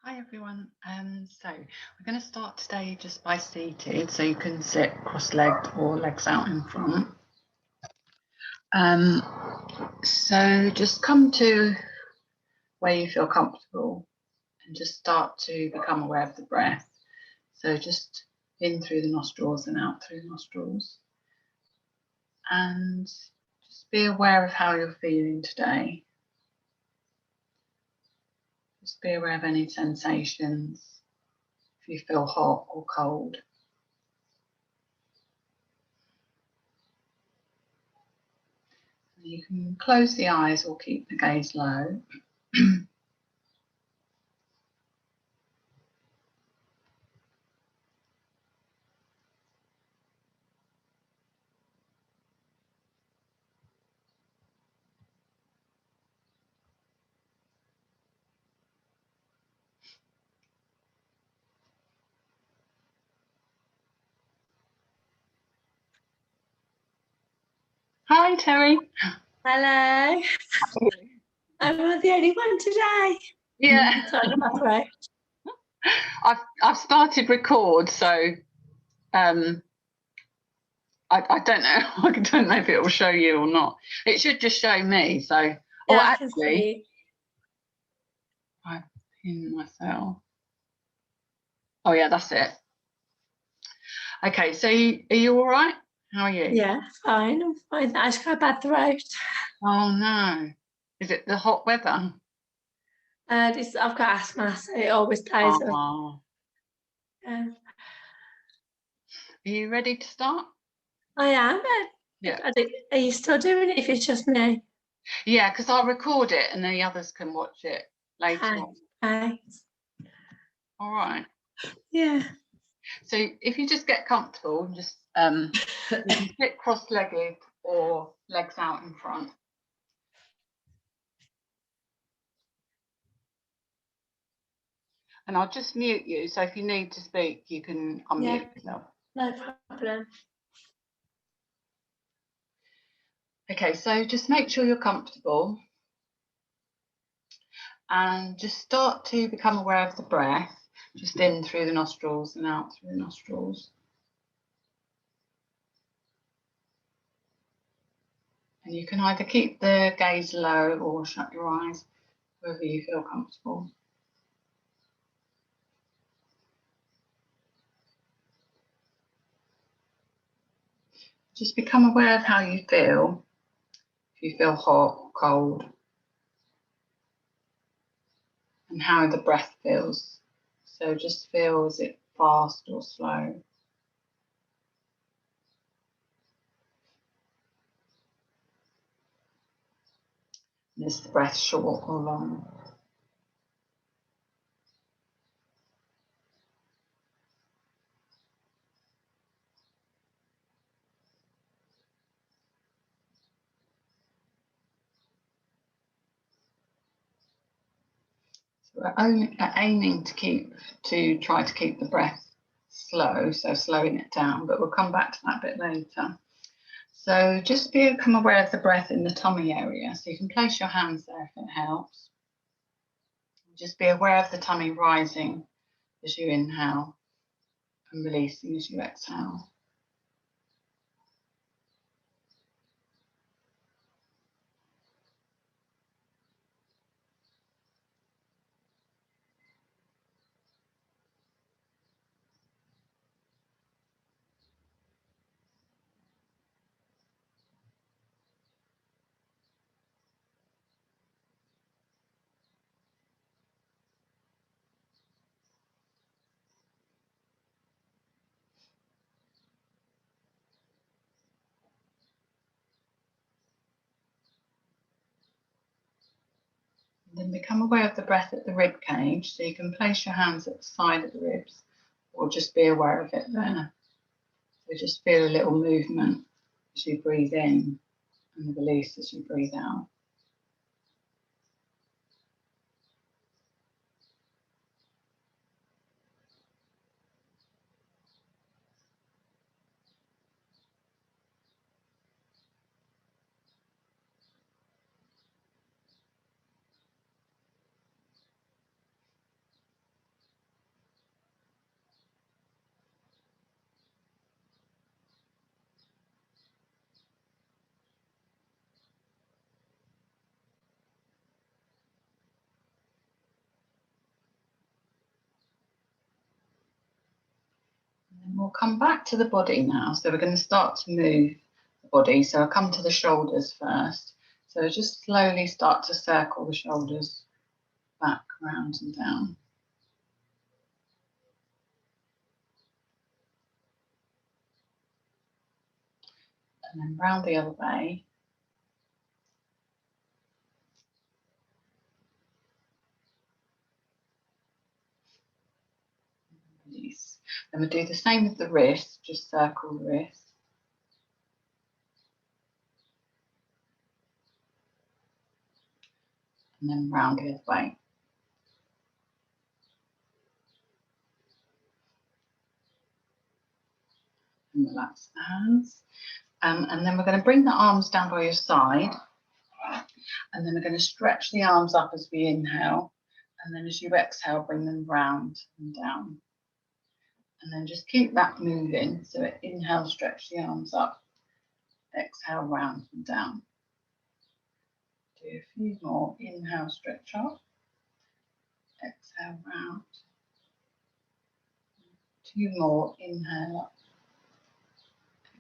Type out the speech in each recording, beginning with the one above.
Hi everyone. So we're going to start today just by seated, so you can sit cross-legged or legs out in front. So just come to where you feel comfortable and just start to become aware of the breath. So just in through the nostrils and out through the nostrils. And just be aware of how you're feeling today. Just be aware of any sensations, if you feel hot or cold. You can close the eyes or keep the gaze low. Hi, Terry. Hello. I'm not the only one today. Yeah. Sorry, my throat. I've started record, so I don't know. I don't know if it will show you or not. It should just show me. So Yeah, I can see. I've pinned myself. Oh yeah, that's it. Okay, so are you all right? How are you? Yeah, fine. I'm fine. I just got a bad throat. Oh no. Is it the hot weather? I've got asthma, so it always plays up. Oh. Yeah. Are you ready to start? I am. Yeah. Are you still doing it if it's just me? Yeah, because I'll record it and the others can watch it later on. Hi. All right. Yeah. So if you just get comfortable, just you can sit cross-legged or legs out in front. And I'll just mute you. So if you need to speak, you can unmute yourself. No problem. Okay, so just make sure you're comfortable and just start to become aware of the breath, just in through the nostrils and out through the nostrils. And you can either keep the gaze low or shut your eyes, wherever you feel comfortable. Just become aware of how you feel, if you feel hot or cold, and how the breath feels. So just feel, is it fast or slow? And is the breath short or long? So we're aiming to try to keep the breath slow, so slowing it down, but we'll come back to that a bit later. So just become aware of the breath in the tummy area. So you can place your hands there if it helps. Just be aware of the tummy rising as you inhale and releasing as you exhale. And then become aware of the breath at the rib cage. So you can place your hands at the side of the ribs or just be aware of it there. So just feel a little movement as you breathe in and release as you breathe out. And we'll come back to the body now. So we're going to start to move the body. So I'll come to the shoulders first. So just slowly start to circle the shoulders back, round and down. And then round the other way. Release. Then we'll do the same with the wrist, just circle the wrist. And then round the other way. And relax the hands. And then we're going to bring the arms down by your side. And then we're going to stretch the arms up as we inhale. And then as you exhale, bring them round and down. And then just keep that moving. So inhale, stretch the arms up. Exhale, round and down. Do a few more. Inhale, stretch up. Exhale, round. 2 more. Inhale up.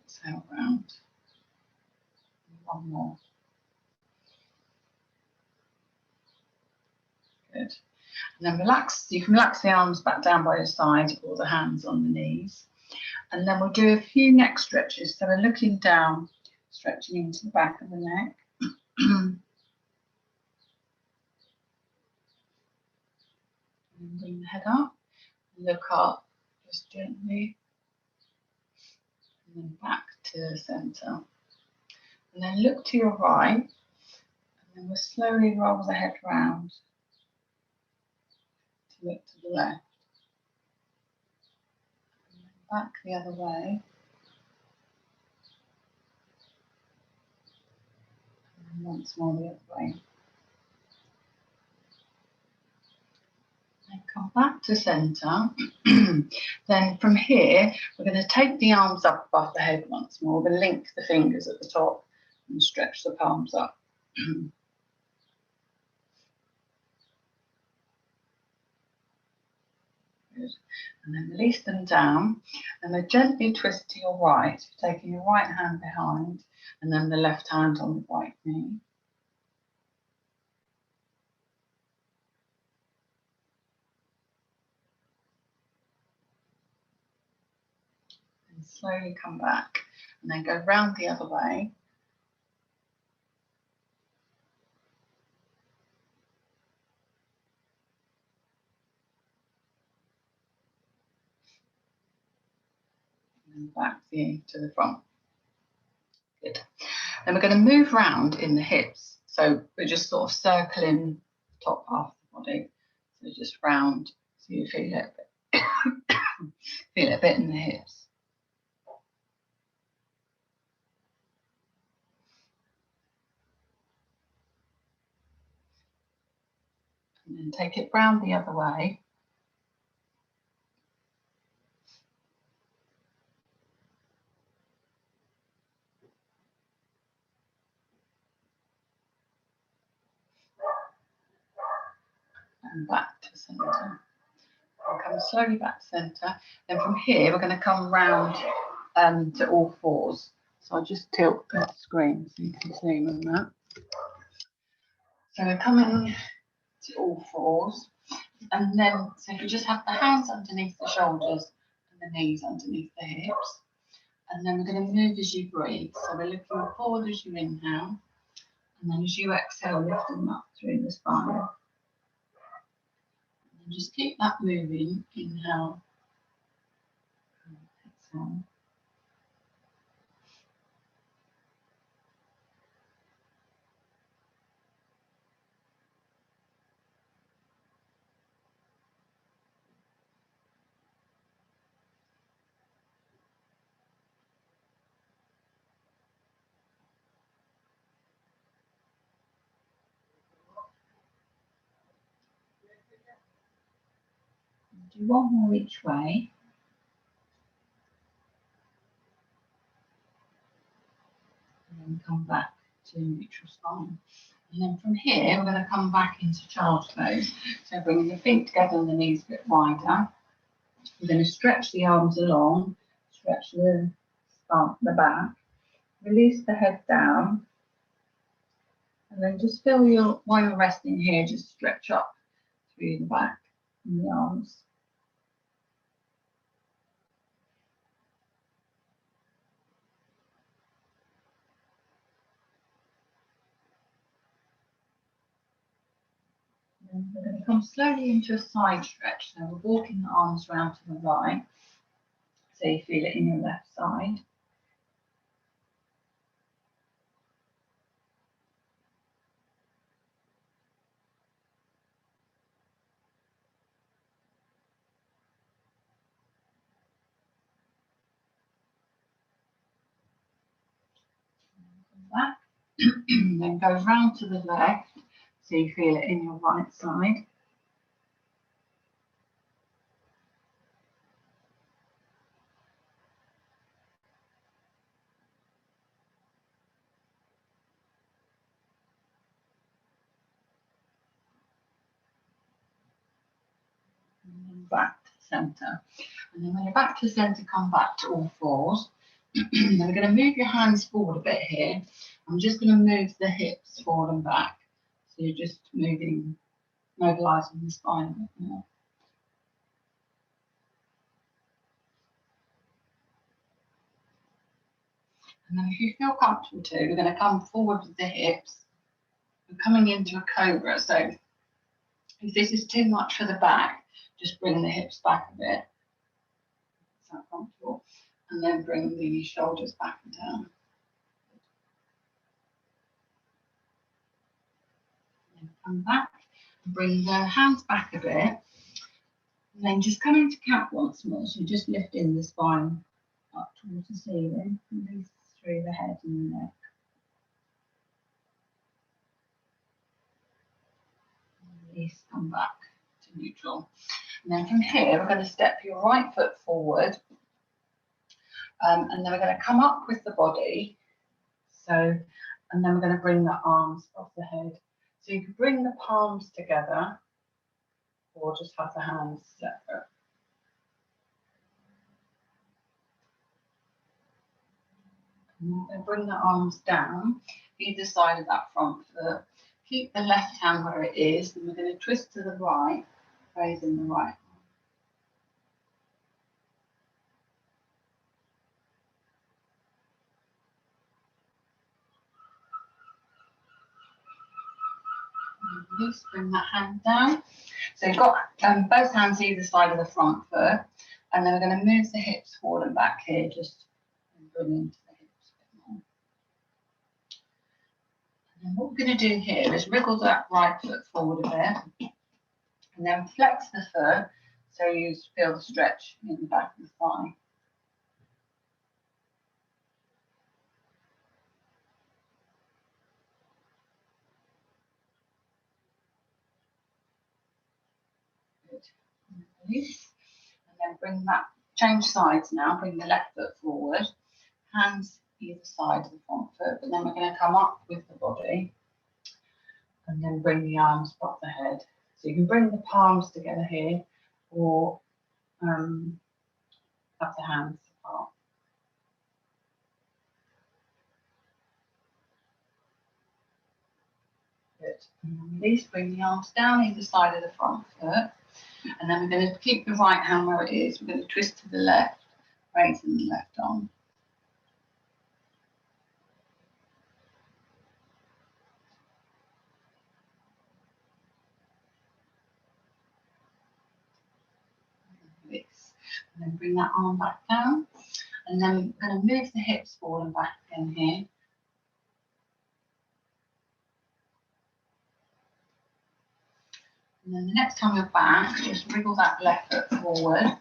Exhale, round. 1 more. Good. And then relax. You can relax the arms back down by your side or the hands on the knees. And then we'll do a few neck stretches. So we're looking down, stretching into the back of the neck. And bring the head up, look up just gently, and then back to the centre. And then look to your right, and then we'll slowly roll the head round to look to the left. And then back the other way. And then once more the other way. And come back to centre. Then from here, we're going to take the arms up above the head once more. We'll link the fingers at the top and stretch the palms up. Good. And then release them down. And then gently twist to your right, taking your right hand behind and then the left hand on the right knee. Slowly come back and then go round the other way. And back to the front. Good. Then we're going to move round in the hips. So we're just sort of circling the top half of the body. So just round so you feel it a bit, feel it a bit in the hips. And then take it round the other way. And back to centre. And come slowly back to centre. Then from here, we're going to come round to all fours. So I'll just tilt the screen so you can see on that. So we're coming to all fours. And then, so if you just have the hands underneath the shoulders and the knees underneath the hips. And then we're going to move as you breathe. So we're looking forward as you inhale. And then as you exhale, lift them up through the spine. And just keep that moving. Inhale. Exhale. Do 1 more each way. And then come back to neutral spine. And then from here, we're going to come back into child's pose. So bringing the feet together and the knees a bit wider. We're going to stretch the arms along, stretch the back, release the head down, and then just feel your, while you're resting here, just stretch up through the back and the arms. And we're going to come slowly into a side stretch. So we're walking the arms round to the right, so you feel it in your left side. Back, then go round to the left, so you feel it in your right side. And then back to centre. And then when you're back to centre, come back to all fours. Then we're going to move your hands forward a bit here. I'm just going to move the hips forward and back. So you're just moving, mobilising the spine a bit more. And then if you feel comfortable too, we're going to come forward with the hips. We're coming into a cobra. So if this is too much for the back, just bring the hips back a bit. Is that comfortable? And then bring the shoulders back and down. And then come back and bring the hands back a bit. And then just come into cat once more. So just lifting the spine up towards the ceiling, release through the head and the neck. Release, come back to neutral. And then from here, we're going to step your right foot forward. And then we're going to come up with the body. So, and then we're going to bring the arms off the head. So you can bring the palms together or just have the hands separate. And we're going to bring the arms down, either side of that front foot. Keep the left hand where it is, and we're going to twist to the right, raising the right arm. Release, bring that hand down. So you've got both hands either side of the front foot, and then we're going to move the hips forward and back here, just bring into the hips a bit more. And then what we're going to do here is wriggle that right foot forward a bit, and then flex the foot so you feel the stretch in the back of the thigh. Good. And release. And then bring that, change sides now, bring the left foot forward, hands either side of the front foot, but then we're going to come up with the body and then bring the arms above the head. So you can bring the palms together here or have the hands apart. Good. And release, bring the arms down either side of the front foot. And then we're going to keep the right hand where it is. We're going to twist to the left, raising the left arm. Release. And then bring that arm back down. And then we're going to move the hips forward and back again here. And then the next time you're back, just wriggle that left foot forward,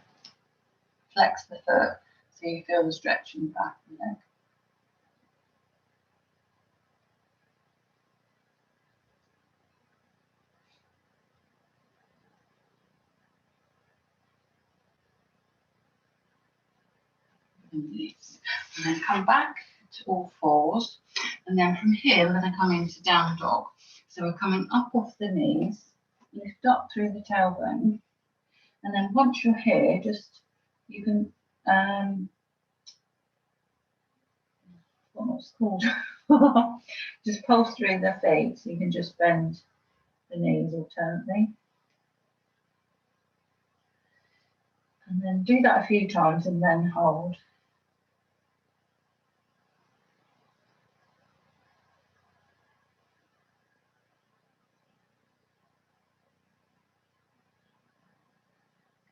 flex the foot so you feel the stretch in the back of the leg. And release. And then come back to all fours. And then from here, we're going to come into down dog. So we're coming up off the knees, lift up through the tailbone, And then once you're here, just you can what's called just pulse through the feet, so you can just bend the knees alternately. And then do that a few times and then hold.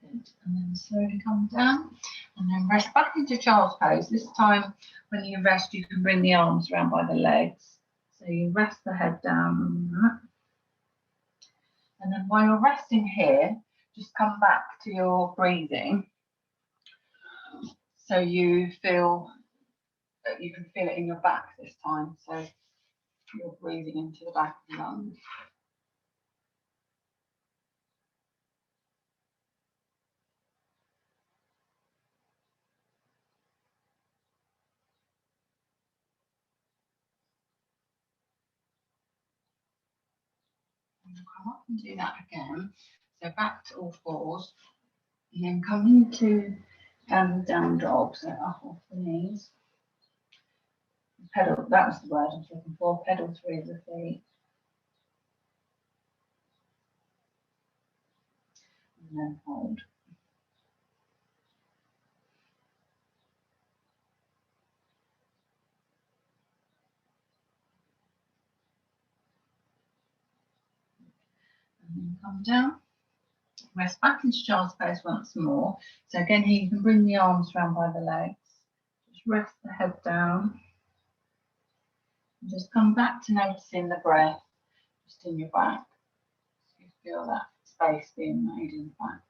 Good. And then slowly come down and then rest back into child's pose. This time when you rest, you can bring the arms around by the legs. So you rest the head down on that. And then while you're resting here, just come back to your breathing. So you feel that you can feel it in your back this time. So you're breathing into the back of the lungs. And come up and do that again. So back to all fours. And then come into down dog, so up off the knees. Pedal, that was the word I was looking for, pedal through the feet. And then hold. And then come down. Rest back into child's pose once more. So again here you can bring the arms round by the legs. Just rest the head down. And just come back to noticing the breath just in your back. So you feel that space being made in the back.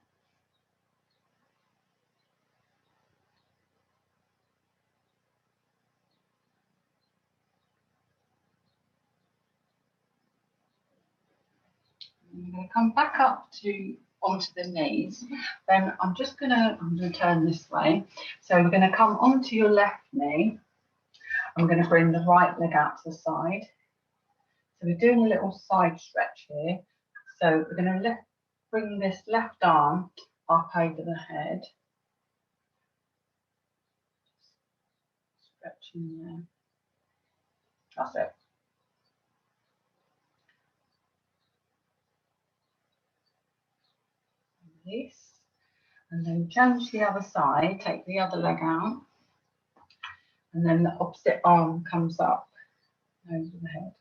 I'm going to come back up onto the knees. Then I'm going to turn this way. So we're going to come onto your left knee. I'm going to bring the right leg out to the side. So we're doing a little side stretch here. So we're going to bring this left arm up over the head. Stretching there. That's it. Release. And then change the other side, take the other leg out. And then the opposite arm comes up over the head.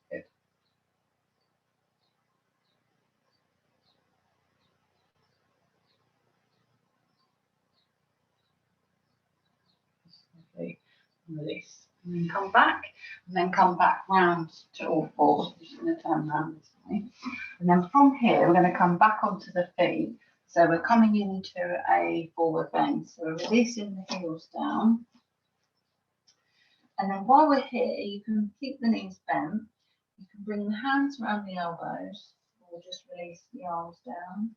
Good. Release. And then come back, and then come back round to all fours. I'm just going to turn around this way. And then from here, we're going to come back onto the feet. So we're coming into a forward bend. So we're releasing the heels down. And then while we're here, you can keep the knees bent. You can bring the hands around the elbows, or just release the arms down.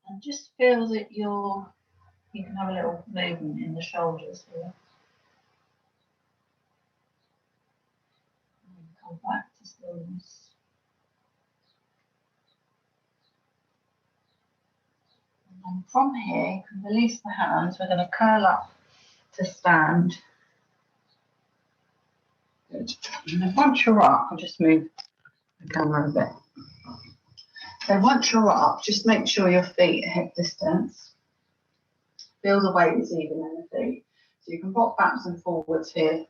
And just feel that you can have a little movement in the shoulders here. And come back to stillness. And from here, you can release the hands. We're going to curl up to stand. Good. And then once you're up, I'll just move the camera a bit. So once you're up, just make sure your feet are hip distance. Feel the weight is even in the feet. So you can rock backwards and forwards here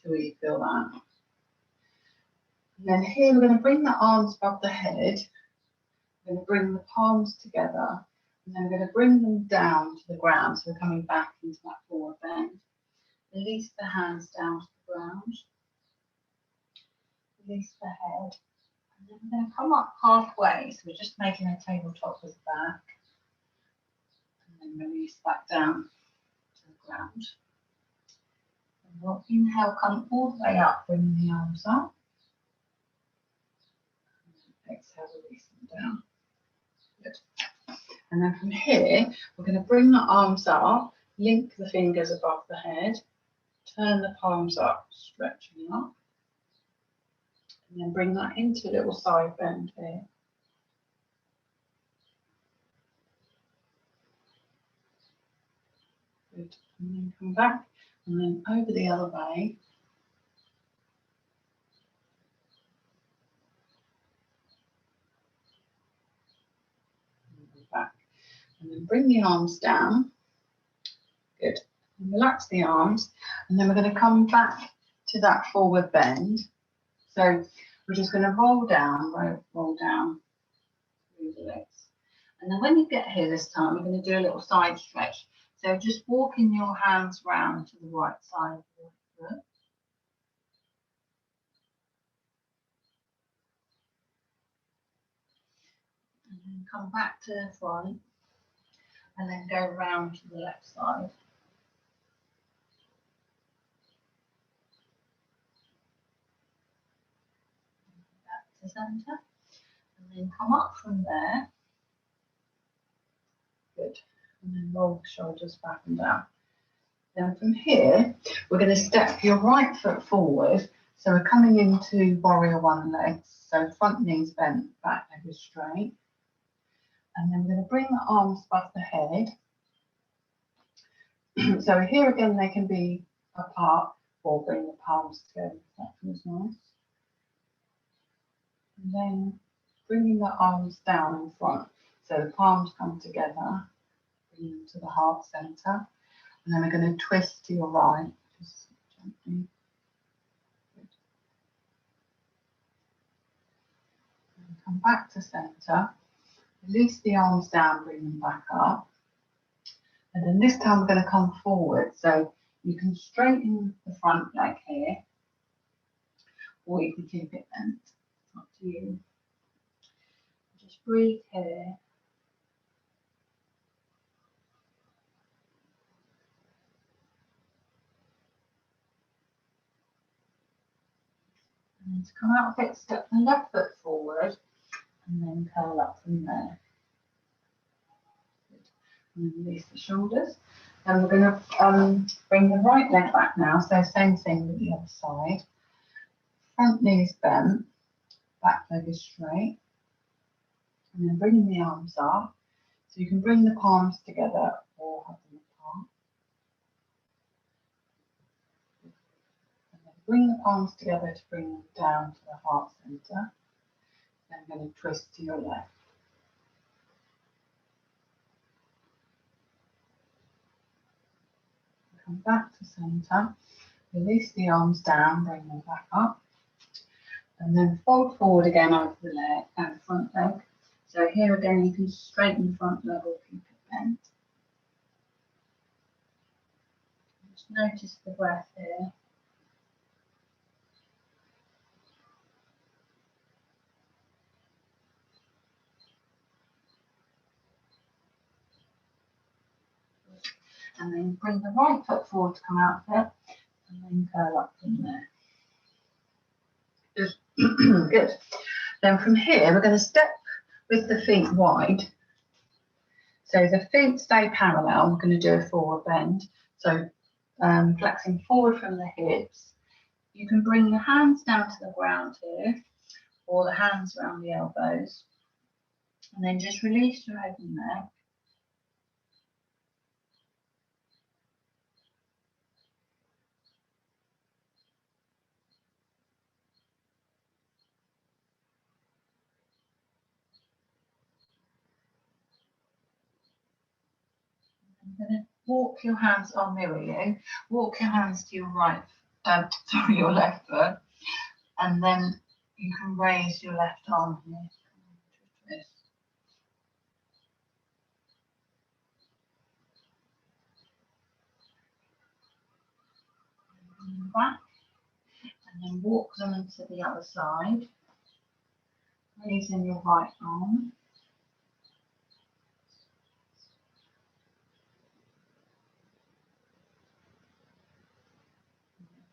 till you feel that. And then here we're going to bring the arms above the head. We're going to bring the palms together. And then we're going to bring them down to the ground. So we're coming back into that forward bend. Release the hands down to the ground. Release the head. And then we're going to come up halfway. So we're just making a tabletop with the back. And then release back down to the ground. And we'll inhale, come all the way up, bring the arms up. And exhale, release them down. Good. And then from here, we're going to bring the arms up, link the fingers above the head, turn the palms up, stretching up, and then bring that into a little side bend here. and then come back and then over the other way. And back. And then bring the arms down. Good. And relax the arms. And then we're going to come back to that forward bend. So we're just going to roll down through the legs. And then when you get here this time, we're going to do a little side stretch. So just walking your hands round to the right side of your foot. And then come back to the front. And then go round to the left side. Back to centre. And then come up from there. Good. And then roll the shoulders back and down. Then from here, we're going to step your right foot forward. So we're coming into warrior one legs. So front knees bent, back leg is straight. And then we're going to bring the arms above the head. So here again, they can be apart or bring the palms together. That feels nice. And then bringing the arms down in front. So the palms come together, bring them to the heart center. And then we're going to twist to your right, just gently. Good. And come back to center. Release the arms down, bring them back up. And then this time we're going to come forward. So you can straighten the front leg here, or you can keep it bent. It's up to you. Just breathe here. And then to come out of it, step the left foot forward and then curl up from there. Good. And then release the shoulders. And we're going to bring the right leg back now. So same thing with the other side. Front knees bent, back leg is straight. And then bringing the arms up. So you can bring the palms together or have them apart. And then bring the palms together to bring them down to the heart center. Then I'm going to twist to your left. Come back to center. Release the arms down, bring them back up. And then fold forward again over the leg and front leg. So here again, you can straighten the front leg or keep it bent. Just notice the breath here. And then bring the right foot forward to come out there, and then curl up from there. Good. Good. Then from here, we're going to step with the feet wide. So the feet stay parallel. We're going to do a forward bend. So flexing forward from the hips. You can bring the hands down to the ground here, or the hands around the elbows. And then just release your head and neck. I'm going to walk your hands, I'll mirror you, walk your hands to your right, your left foot, and then you can raise your left arm here. Twist. And back, and then walk them into the other side, raising your right arm.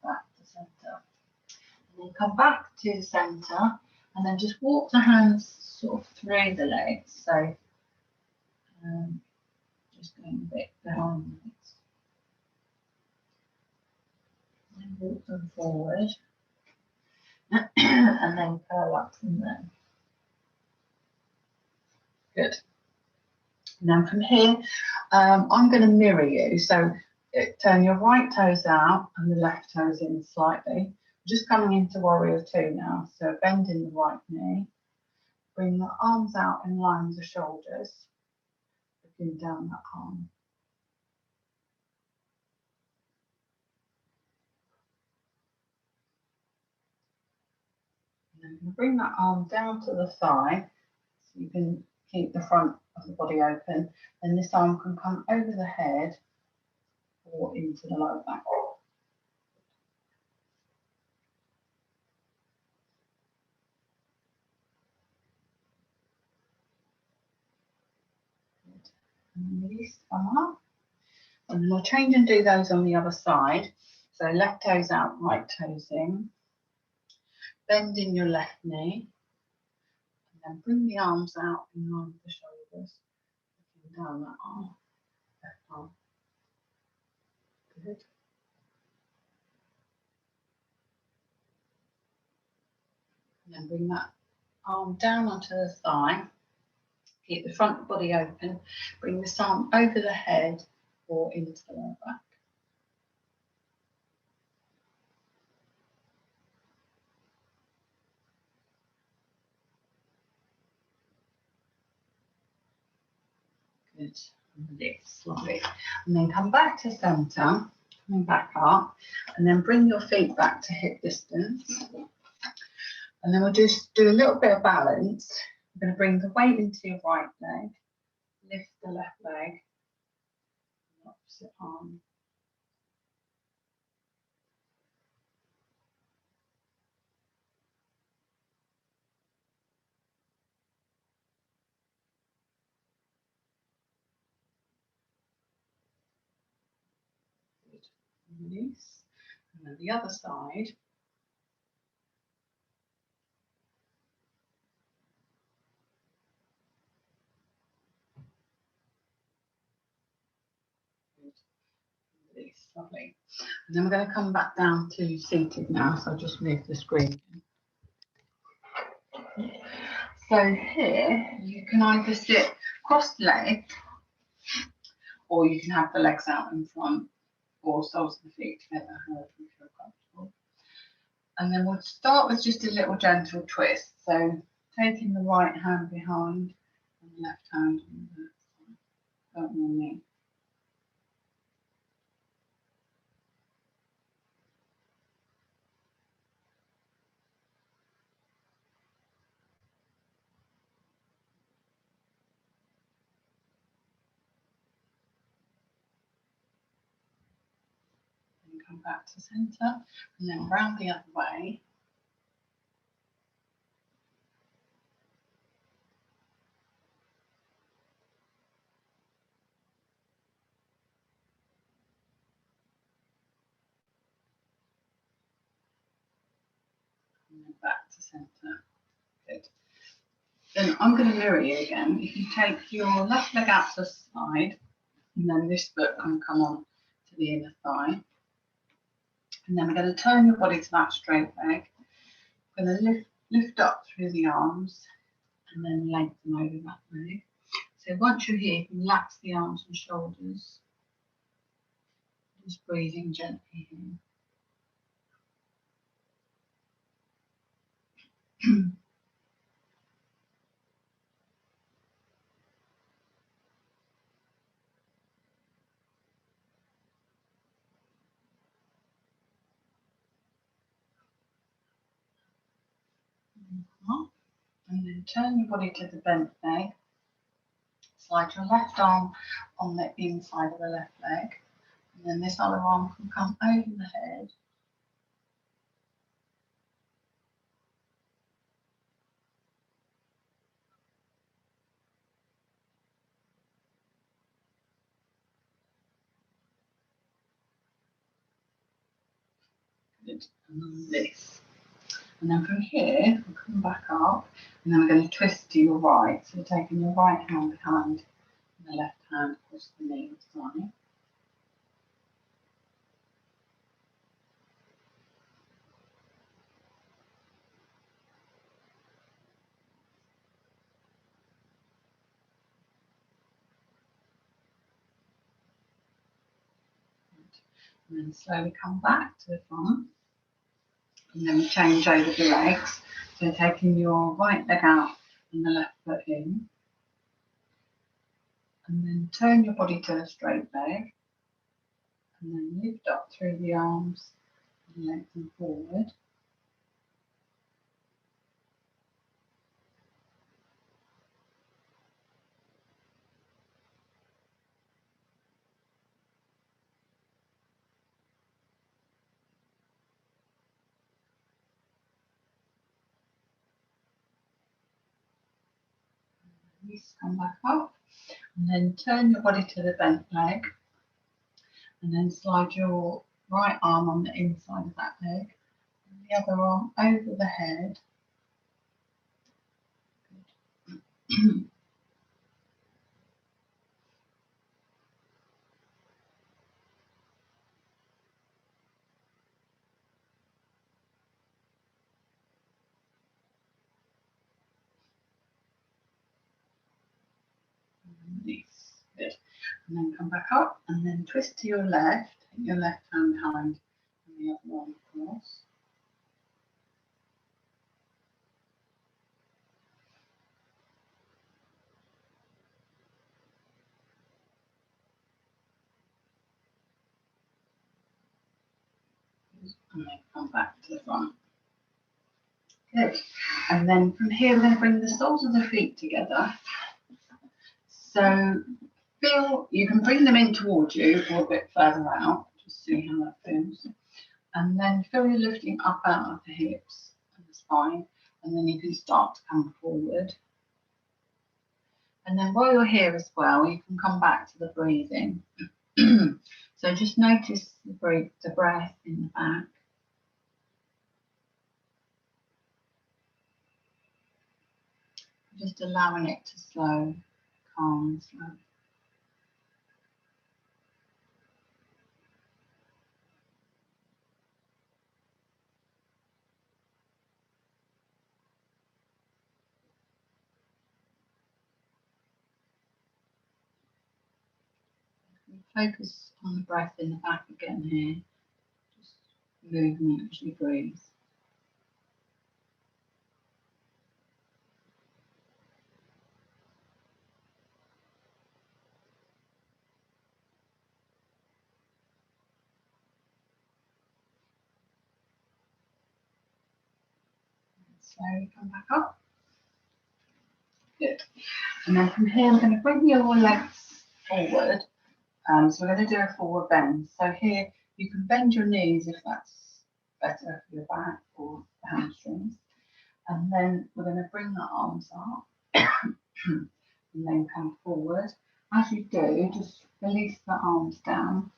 Back to centre. And then come back to the centre and then just walk the hands sort of through the legs. So just going a bit behind the legs. And walk them forward. And then curl up from there. Good. And then from here, I'm going to mirror you. So Turn your right toes out and the left toes in slightly. Just coming into warrior two now. So bend in the right knee. Bring the arms out in line with the shoulders. Looking down that arm. And then bring that arm down to the thigh. So you can keep the front of the body open. And this arm can come over the head or into the lower back. Good. And release, come up. And we'll change and do those on the other side. So left toes out, right toes in. Bend in your left knee. And then bring the arms out in line with the shoulders. Looking down that arm, left arm. Good. And then bring that arm down onto the thigh. Keep the front body open. Bring this arm over the head or into the lower back. Good. Release, lovely. And then come back to centre, coming back up, and then bring your feet back to hip distance. And then we'll just do a little bit of balance. We're going to bring the weight into your right leg, lift the left leg, opposite arm. Good. Release. And then the other side. Good. Release. Lovely. And then we're going to come back down to seated now. So I'll just move the screen. So here you can either sit cross-legged or you can have the legs out in front or soles of the feet together, however you feel comfortable. And then we'll start with just a little gentle twist. So taking the right hand behind and the left hand on the side, on your knee. And come back to centre and then round the other way. And then back to centre. Good. Then I'm going to mirror you again. If you take your left leg out to the side, and then this foot can come on to the inner thigh. And then we're going to turn your body to that straight leg. We're going to lift up through the arms and then lengthen over that leg. So once you're here, you can relax the arms and shoulders. Just breathing gently here. And then turn your body to the bent leg. Slide your left arm on the inside of the left leg. And then this other arm can come over the head. Good. And then this. And then from here, we'll come back up. And then we're going to twist to your right. So you're taking your right hand behind and the left hand across the knee and thigh. And then slowly come back to the front. And then we change over the legs. So taking your right leg out and the left foot in. And then turn your body to a straight leg. And then lift up through the arms and legs and forward. Release, come back up. And then turn your body to the bent leg. And then slide your right arm on the inside of that leg. And the other arm over the head. Good. Release. Good. And then come back up and then twist to your left. Take your left hand behind and the other arm across. And then come back to the front. Good. And then from here we're going to bring the soles of the feet together. So feel, you can bring them in towards you or a bit further out, just see how that feels. And then feel you're lifting up out of the hips and the spine, and then you can start to come forward. And then while you're here as well, you can come back to the breathing. So just notice the breath in the back. Just allowing it to slow, calm and slow. Focus on the breath in the back again here. Just movement as you breathe. Slowly come back up. Good. And then from here, we're going to bring your legs forward. So we're going to do a forward bend. So here, you can bend your knees if that's better for your back or the hamstrings. And then we're going to bring the arms up and then come forward. As you do, just release the arms down.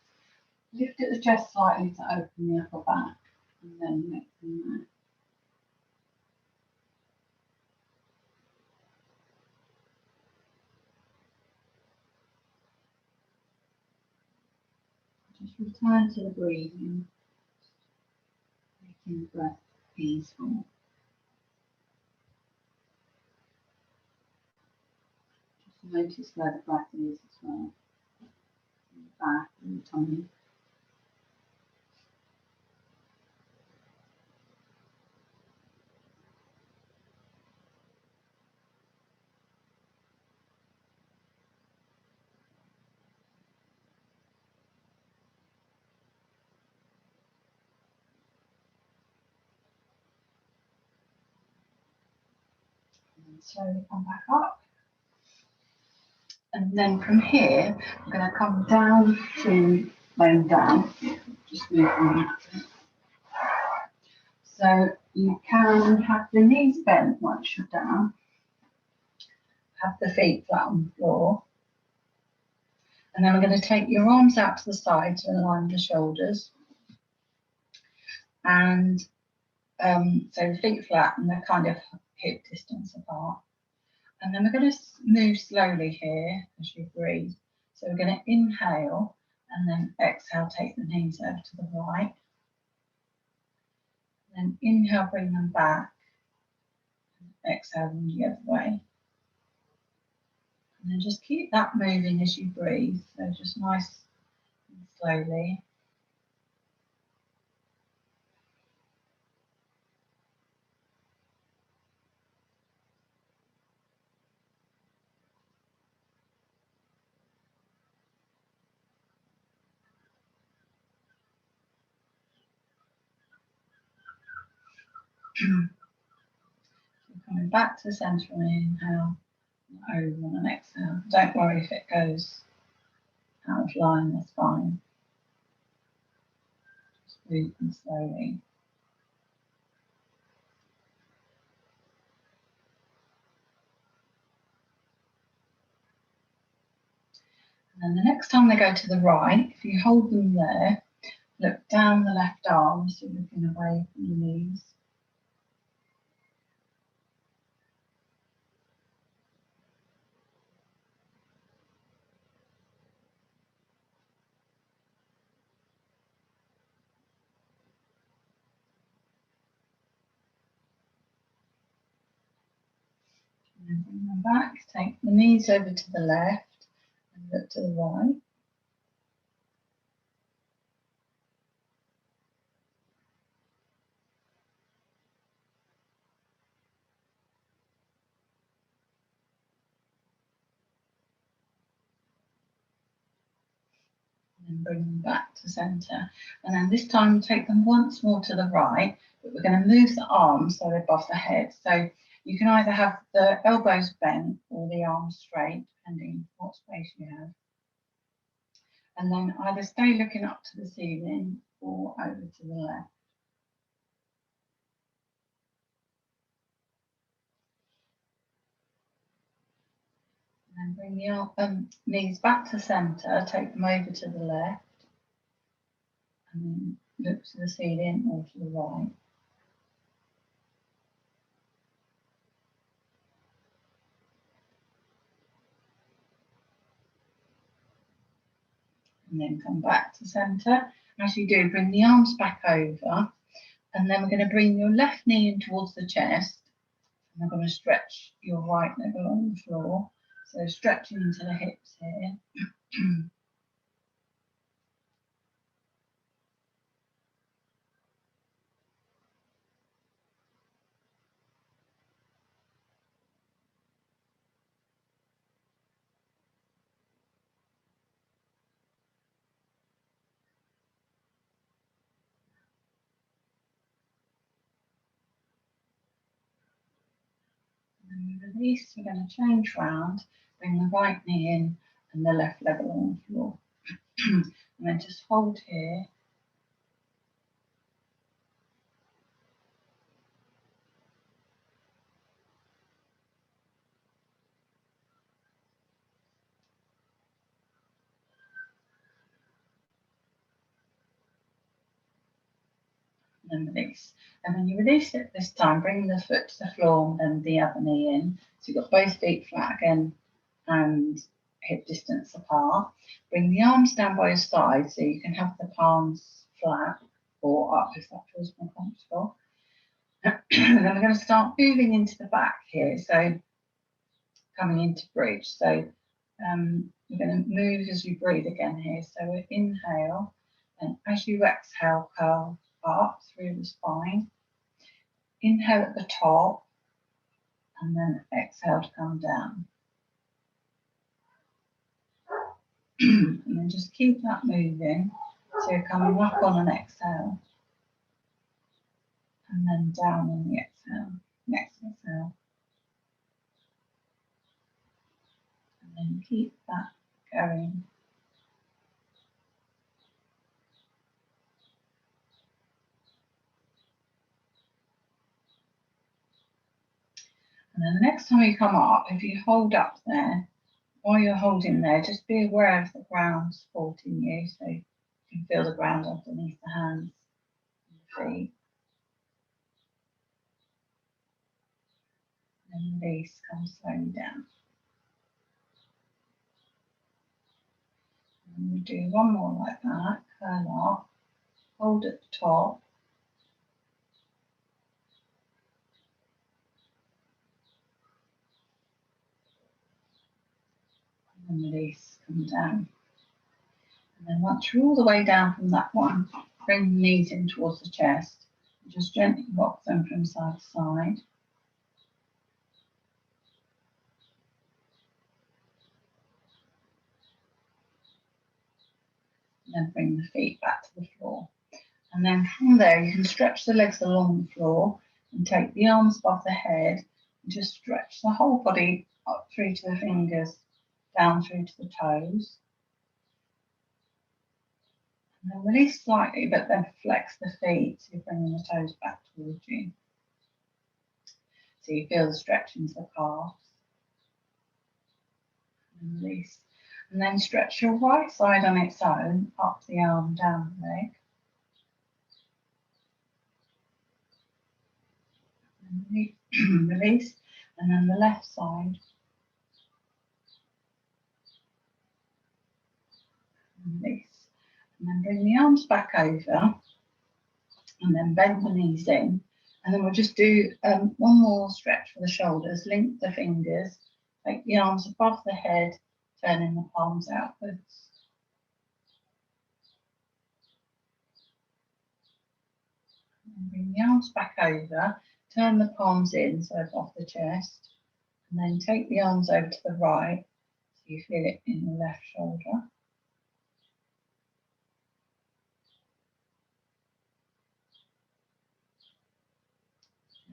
Lift at the chest slightly to open the upper back and then neck and neck. Just return to the breathing, making the breath peaceful. Just notice where the breath is as well, in the back and the tummy. And slowly come back up. And then from here, we're going to come down to laying down. Just move from that. So you can have the knees bent once you're down. Have the feet flat on the floor. And then we're going to take your arms out to the side to align the shoulders. And so the feet flat and they're kind of hip distance apart. And then we're going to move slowly here as you breathe. So we're going to inhale and then exhale, take the knees over to the right. And then inhale, bring them back. And exhale them the other way. And then just keep that moving as you breathe. So just nice and slowly. Coming back to the centre on an inhale, over on an exhale. Don't worry if it goes out of line, that's fine. Just breathe in slowly. And then the next time they go to the right, if you hold them there, look down the left arm, so you're looking away from your knees. And then bring them back, take the knees over to the left and look to the right. And bring them back to centre. And then this time take them once more to the right, but we're going to move the arms so they're above the head. So you can either have the elbows bent or the arms straight, depending what space you have. And then either stay looking up to the ceiling or over to the left. And bring the knees back to centre, take them over to the left, and then look to the ceiling or to the right. And then come back to centre. As you do, bring the arms back over, and then we're going to bring your left knee in towards the chest, and we're going to stretch your right leg along the floor. So stretching into the hips here. And we release, we're going to change round, bring the right knee in and the left leg along the floor. And then just hold here. And then release. And when you release it this time, bring the foot to the floor and the other knee in. So you've got both feet flat again and hip distance apart. Bring the arms down by your side so you can have the palms flat or up if that feels more comfortable. And then we're going to start moving into the back here. So coming into bridge. So we're going to move as you breathe again here. So we inhale, and as you exhale, curl up through the spine. Inhale at the top, and then exhale to come down. And then just keep that moving. So you're coming up on an exhale, and then down on the exhale. Next exhale. And then keep that going. And then the next time you come up, if you hold up there, while you're holding there, just be aware of the ground supporting you, so you can feel the ground underneath the hands and the feet. And release, come slowly down. And we do one more like that, curl up, hold at the top. And release, come down. And then once you're all the way down from that one, bring the knees in towards the chest. And just gently rock them from side to side. And then bring the feet back to the floor. And then from there, you can stretch the legs along the floor. And take the arms above the head and just stretch the whole body up through to the fingers, down through to the toes. And then release slightly, but then flex the feet, so you're bringing the toes back towards you. So you feel the stretch into the calves. And release. And then stretch your right side on its own, up the arm, down the leg. And release. And then the left side. And release. And then bring the arms back over. And then bend the knees in. And then we'll just do one more stretch for the shoulders. Link the fingers. Take the arms above the head, turning the palms outwards. And bring the arms back over, turn the palms in, so above the chest. And then take the arms over to the right, so you feel it in the left shoulder.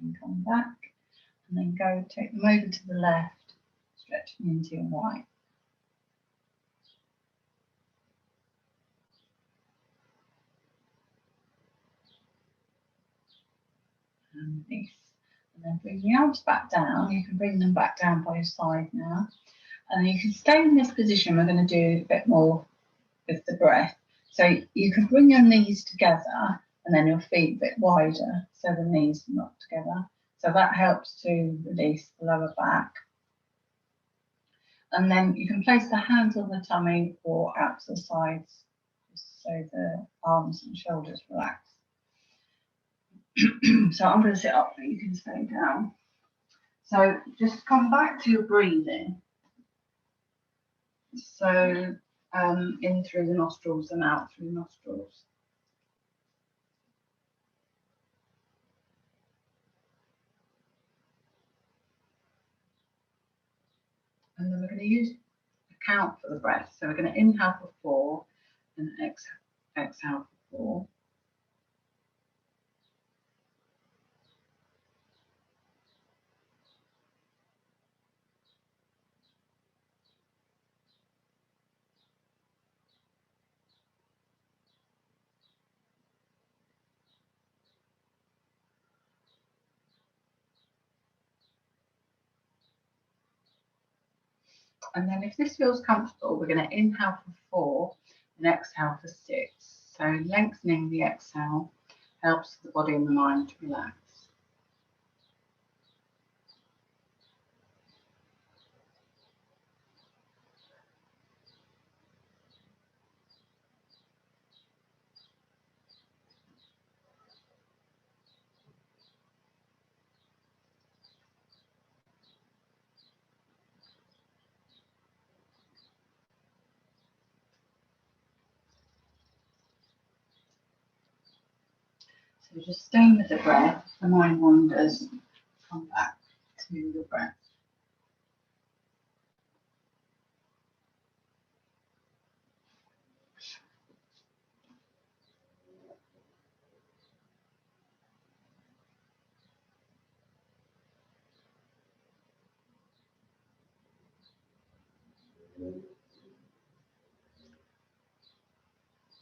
And come back, and then go take them over to the left, stretching into your right. And release. And then bring the arms back down. You can bring them back down by your side now. And you can stay in this position. We're going to do a bit more with the breath. So you can bring your knees together and then your feet a bit wider so the knees are not together. So that helps to release the lower back. And then you can place the hands on the tummy or out to the sides, just so the arms and shoulders relax. So I'm going to sit up, but you can stay down. So just come back to your breathing. So in through the nostrils and out through the nostrils. And then we're going to use a count for the breath. So we're going to inhale for 4 and exhale for 4. And then if this feels comfortable, we're going to inhale for 4 and exhale for 6. So lengthening the exhale helps the body and the mind to relax. So just staying with the breath, if the mind wanders, come back to the breath.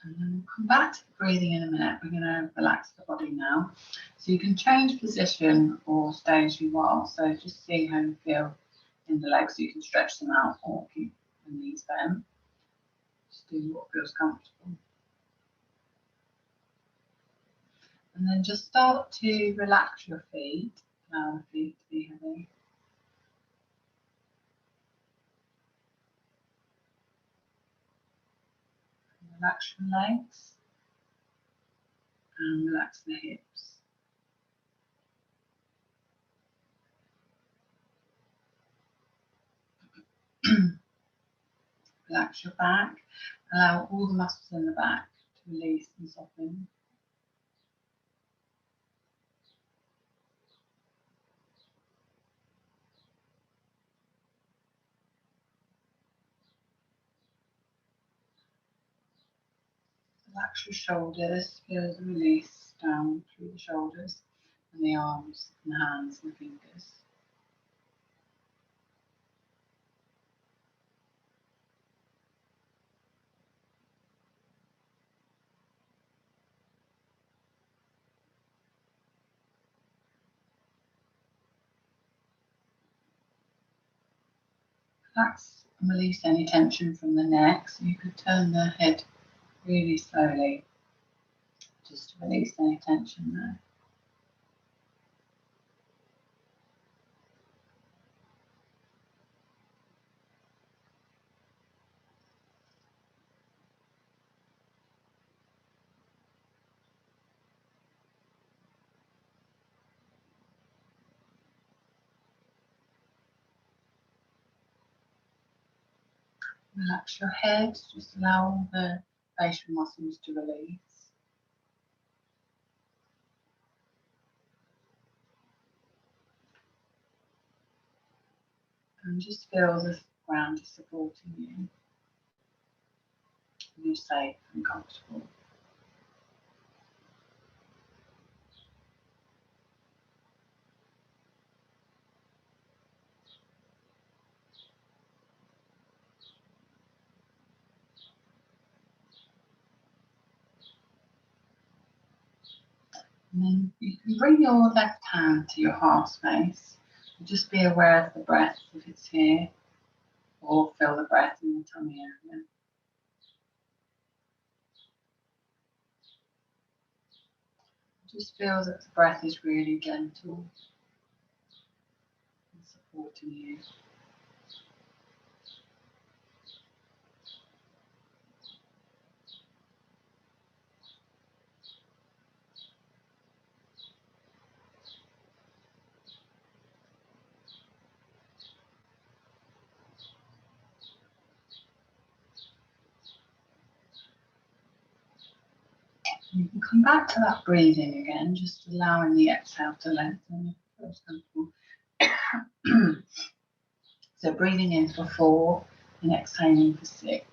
And then we'll come back to breathing in a minute. We're going to relax the body now. So you can change position or stay as you are. So just see how you feel in the legs. So you can stretch them out or keep the knees bent. Just do what feels comfortable. And then just start to relax your feet. Allow the feet to be heavy. Relax your legs and relax the hips. Relax your back. Allow all the muscles in the back to release and soften. Relax your shoulders, feel the release down through the shoulders. and the arms and the hands and the fingers. Relax and release any tension from the neck, so you could turn the head really slowly just to release any tension there. Relax your head, just allow all the facial muscles to release. And just feel the ground is supporting you. You're safe and comfortable. And then you can bring your left hand to your heart space. And just be aware of the breath if it's here, or feel the breath in the tummy area. Just feel that the breath is really gentle and supporting you. You can come back to that breathing again, just allowing the exhale to lengthen. Feels comfortable. So breathing in for 4 and exhaling for 6.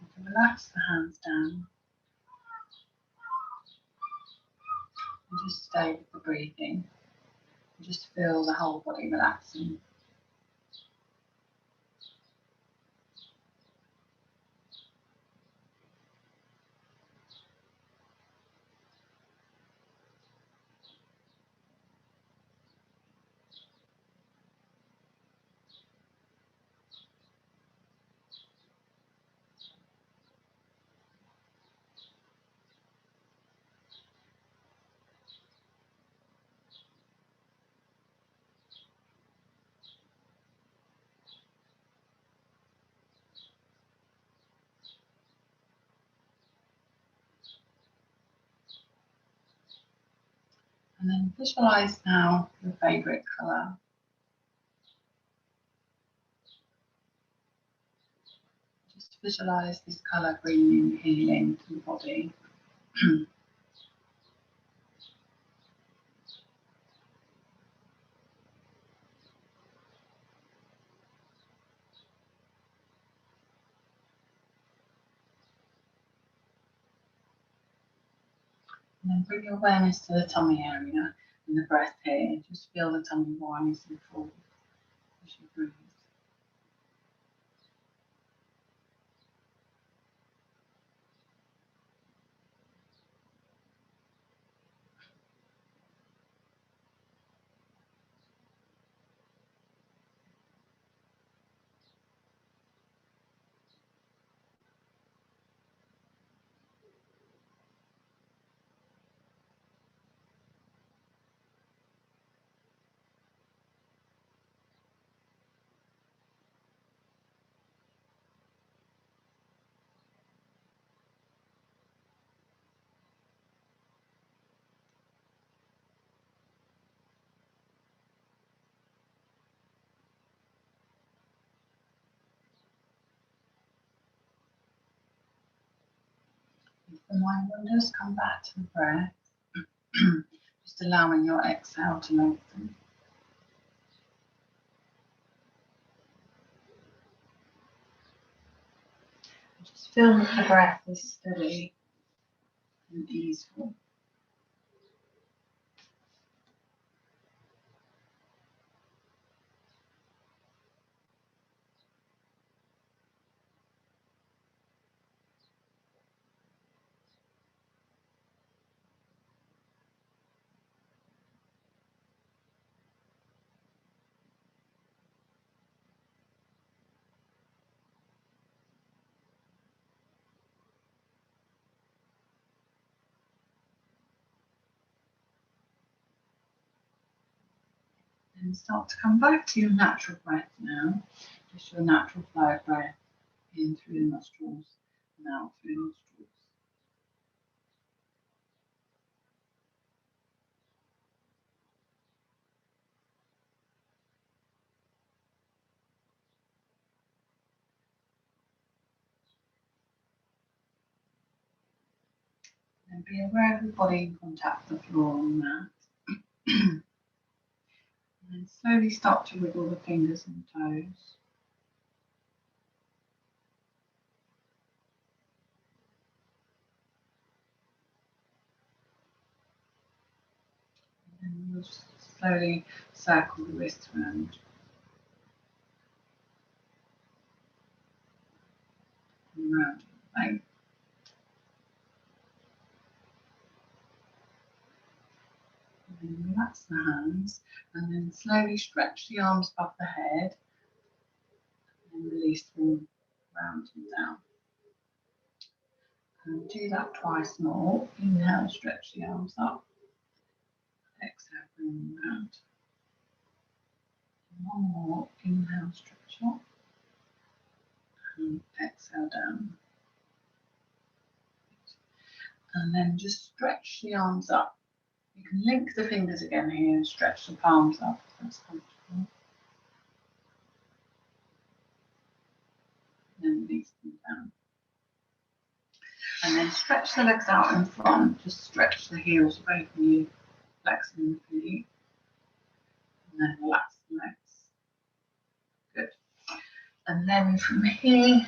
You can relax the hands down and just stay with the breathing. And just feel the whole body relaxing. And then visualize now your favourite colour. Just visualize this colour bringing healing to the body. And then bring your awareness to the tummy area and the breath here. Just feel the tummy rise and fall as you breathe. the mind wanders, come back to the breath. Just allowing your exhale to lengthen. Just feel that the breath is steady and easeful. And start to come back to your natural breath now. Just your natural flow of breath in through the nostrils and out through the nostrils. And be aware of the body in contact with the floor on the mat. And then slowly start to wiggle the fingers and toes. And we'll just slowly circle the wrists around. And around your leg. And then relax the hands and then slowly stretch the arms above the head and release them round and down. And do that twice more. Inhale, stretch the arms up. Exhale, bring them round. One more. Inhale, stretch up. And exhale down. And then just stretch the arms up. You can link the fingers again here and stretch the palms up if that's comfortable. And then release them down. And then stretch the legs out in front. Just stretch the heels away from you, flexing the feet. And then relax the legs. Good. And then from here,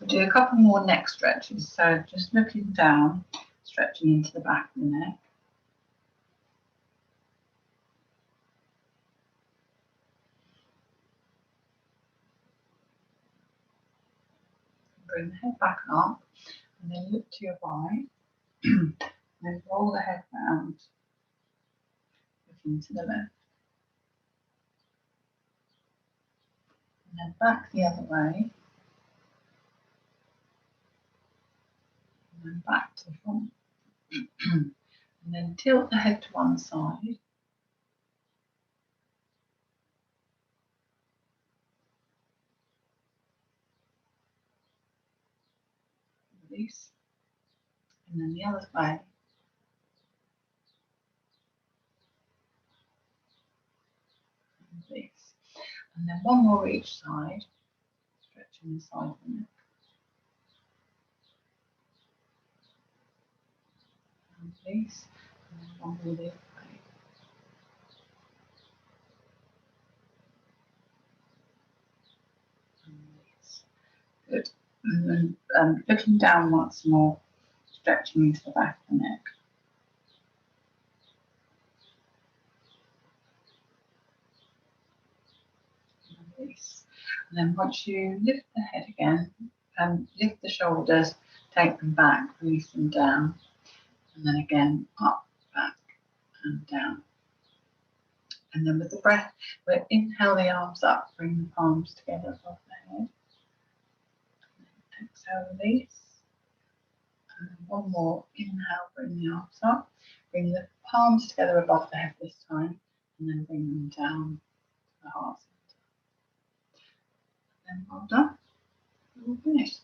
we'll do a couple more neck stretches. So just looking down, stretching into the back of the neck. Bring the head back up and then look to your right. And then roll the head round, looking to the left. And then back the other way. And then back to the front. And then tilt the head to one side. Release. And then the other way. And release. And then one more each side. Stretching the side of the neck. And release. And then one more the other way. And release. Good. And then looking down once more, stretching into the back of the neck. And release. And then once you lift the head again, lift the shoulders, take them back, release them down. And then again, up, back, and down. And then with the breath, we'll inhale the arms up, bring the palms together above the head. Exhale, release. And then one more. Inhale, bring the arms up. Bring the palms together above the head this time. And then bring them down to the heart center. And then well done. We're all finished.